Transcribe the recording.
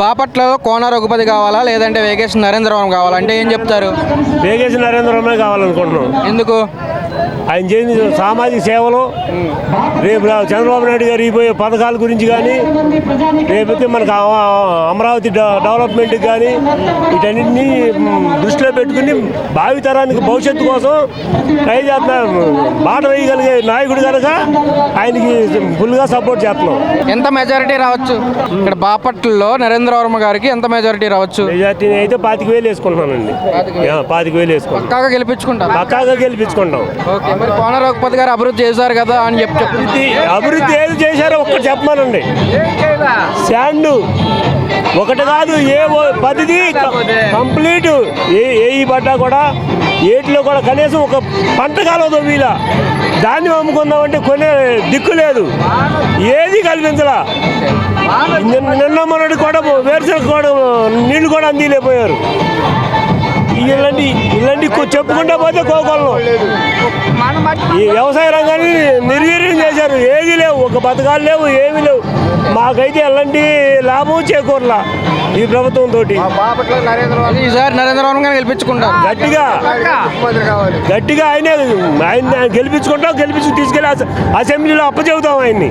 బాపట్లలో కోన రఘుపతి కావాలా లేదంటే వేగేశ్ నరేంద్రవరం కావాలా అంటే ఏం చెప్తారు? వేగేశ్ నరేంద్రవరమే కావాలనుకుంటున్నాం. ఎందుకు? ఆయన చేసిన సామాజిక సేవలు, రేపు చంద్రబాబు నాయుడు గారు ఇపోయే పథకాల గురించి కానీ, రేపైతే మనకు అమరావతి డెవలప్మెంట్కి కానీ వీటన్నింటినీ దృష్టిలో పెట్టుకుని భావితరానికి భవిష్యత్తు కోసం ట్రై చేస్తున్నాం. బాట వేయగలిగే నాయకుడు కనుక ఆయనకి ఫుల్గా సపోర్ట్ చేస్తున్నాం. ఎంత మెజారిటీ రావచ్చు ఇక్కడ బాపట్లలో నరేంద్రవర్మ గారికి? ఎంత మెజారిటీ రావచ్చు? మెజార్టీని అయితే 25,000 వేసుకుంటున్నానండి. 25,000 వేసుకుంటాం. పక్కాగా గెలిపించుకుంటారు? పక్కాగా గెలిపించుకుంటాం. ఓకే, మరి కోన రఘుపతి గారు అభివృద్ధి చేశారు కదా అని అభివృద్ధి ఏది చేశారో ఒక్కటి చెప్పమానండి. శాండ్ ఒకటి కాదు, 10ది కంప్లీట్ ఏ పడ్డా కూడా ఏటిలో కూడా కనీసం ఒక పంట కాలదు వీళ్ళ దాన్ని అమ్ముకుందామంటే కొనే దిక్కు లేదు, ఏది కల్పించలా. నిన్న మొన్నటి కూడా వేరుశనగ కూడా నీళ్లు కూడా అందిలేకపోయారు. ఇలాంటి చెప్పుకుంటా పోతే కోకొల్లం. ఈ వ్యవసాయ రంగాన్ని నిర్వీర్యం చేశారు. ఏది లేవు, ఒక పథకాలు లేవు, ఏమీ లేవు. మాకైతే ఎలాంటి లాభం చేకూరలా ఈ ప్రభుత్వం తోటి. ఈసారి నరేంద్రవరం గారిని గెలిపించుకుంటారు గట్టిగా ఆయన గెలిపించుకుంటాం. గెలిపించి తీసుకెళ్ళి అసెంబ్లీలో అప్పచెబుతాం ఆయన్ని.